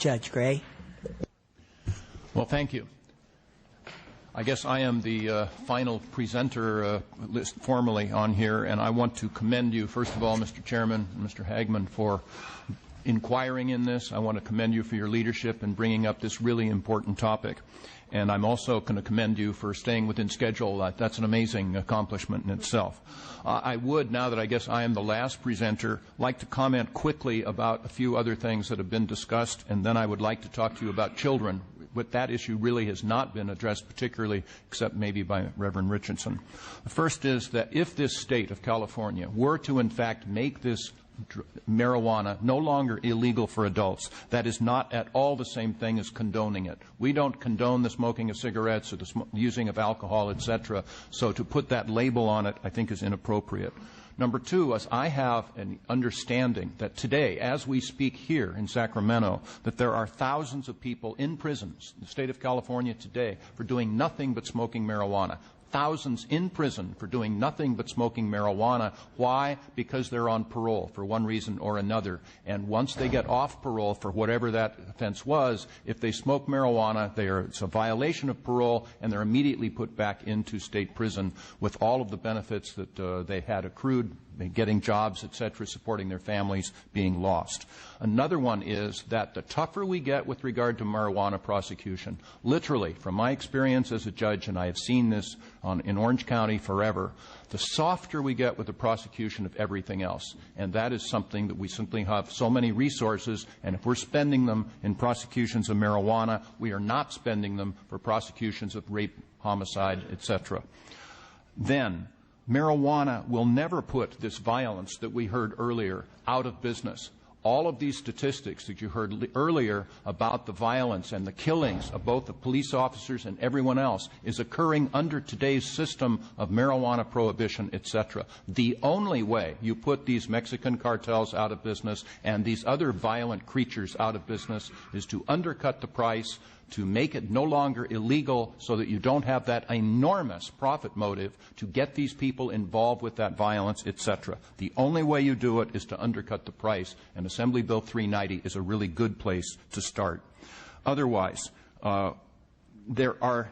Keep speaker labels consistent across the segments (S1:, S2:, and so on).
S1: Judge Gray.
S2: Well, thank you. I guess I am the final presenter list formally on here, and I want to commend you, first of all, Mr. Chairman and Mr. Hagman, for inquiring in this. I want to commend you for your leadership in bringing up this really important topic. And I'm also going to commend you for staying within schedule. That's an amazing accomplishment in itself. I would, now that I guess I am the last presenter, like to comment quickly about a few other things that have been discussed, and then I would like to talk to you about children. But that issue really has not been addressed particularly, except maybe by Reverend Richardson. The first is that if this state of California were to, in fact, make this marijuana no longer illegal for adults, that is not at all the same thing as condoning it. We don't condone the smoking of cigarettes or the using of alcohol, etc. So to put that label on it, I think, is inappropriate. Number two, as I have an understanding that today, as we speak here in Sacramento, that there are thousands of people in prisons in the state of California today for doing nothing but smoking marijuana. Thousands in prison for doing nothing but smoking marijuana. Why? Because they're on parole for one reason or another. And once they get off parole for whatever that offense was, if they smoke marijuana, it's a violation of parole, and they're immediately put back into state prison with all of the benefits that they had accrued, getting jobs, etc., supporting their families, being lost. Another one is that the tougher we get with regard to marijuana prosecution, literally, from my experience as a judge, and I have seen this in Orange County forever, the softer we get with the prosecution of everything else. And that is something that we simply have so many resources, and if we're spending them in prosecutions of marijuana, we are not spending them for prosecutions of rape, homicide, etc. Then, marijuana will never put this violence that we heard earlier out of business. All of these statistics that you heard earlier about the violence and the killings of both the police officers and everyone else is occurring under today's system of marijuana prohibition, etc. The only way you put these Mexican cartels out of business and these other violent creatures out of business is to undercut the price, to make it no longer illegal so that you don't have that enormous profit motive to get these people involved with that violence, etc. The only way you do it is to undercut the price, and Assembly Bill 390 is a really good place to start. Otherwise, there are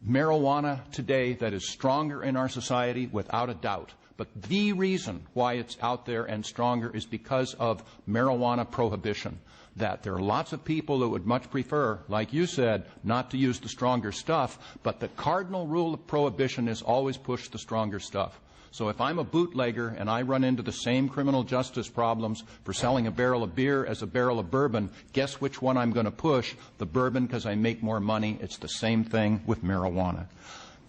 S2: marijuana today that is stronger in our society without a doubt. But the reason why it's out there and stronger is because of marijuana prohibition. That there are lots of people that would much prefer, like you said, not to use the stronger stuff, but the cardinal rule of prohibition is always push the stronger stuff. So if I'm a bootlegger and I run into the same criminal justice problems for selling a barrel of beer as a barrel of bourbon, guess which one I'm going to push? The bourbon, because I make more money. It's the same thing with marijuana.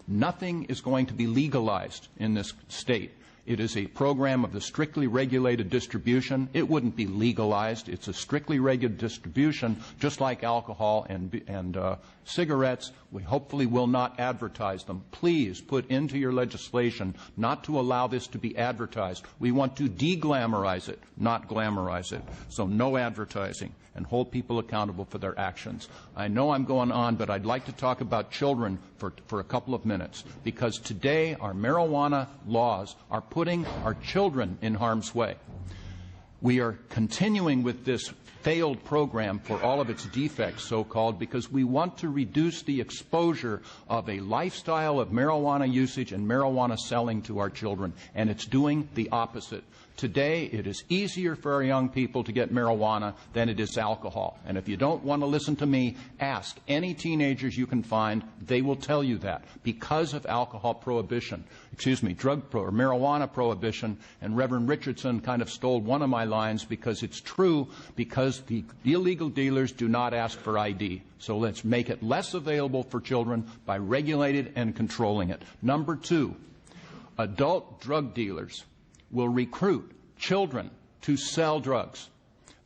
S2: Nothing is going to be legalized in this state. It is a program of the strictly regulated distribution. It wouldn't be legalized. It's a strictly regulated distribution, just like alcohol and cigarettes. We hopefully will not advertise them. Please put into your legislation not to allow this to be advertised. We want to de-glamorize it, not glamorize it. So no advertising, and hold people accountable for their actions. I know I'm going on, but I'd like to talk about children for a couple of minutes, because today our marijuana laws are putting our children in harm's way. We are continuing with this failed program for all of its defects, so-called, because we want to reduce the exposure of a lifestyle of marijuana usage and marijuana selling to our children, and it's doing the opposite. Today, it is easier for our young people to get marijuana than it is alcohol. And if you don't want to listen to me, ask any teenagers you can find. They will tell you that because of alcohol prohibition, or marijuana prohibition. And Reverend Richardson kind of stole one of my lines, because it's true, because the illegal dealers do not ask for ID. So let's make it less available for children by regulating and controlling it. Number two, adult drug dealers will recruit children to sell drugs.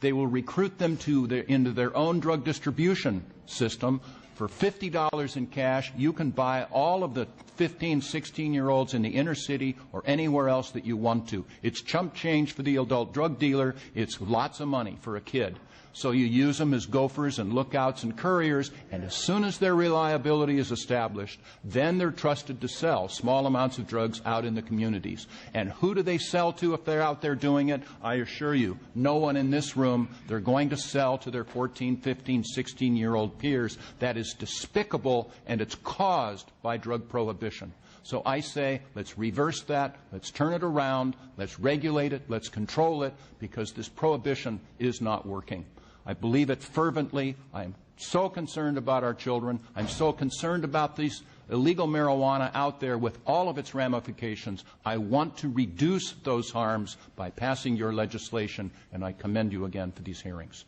S2: They will recruit them into their own drug distribution system. For $50 in cash, you can buy all of the 15, 16-year-olds in the inner city or anywhere else that you want to. It's chump change for the adult drug dealer. It's lots of money for a kid. So you use them as gophers and lookouts and couriers, and as soon as their reliability is established, then they're trusted to sell small amounts of drugs out in the communities. And who do they sell to if they're out there doing it? I assure you, no one in this room. They're going to sell to their 14, 15, 16-year-old peers. That is despicable, and it's caused by drug prohibition. So I say, let's reverse that, let's turn it around, let's regulate it, let's control it, because this prohibition is not working. I believe it fervently. I'm so concerned about our children. I'm so concerned about these illegal marijuana out there with all of its ramifications. I want to reduce those harms by passing your legislation, and I commend you again for these hearings.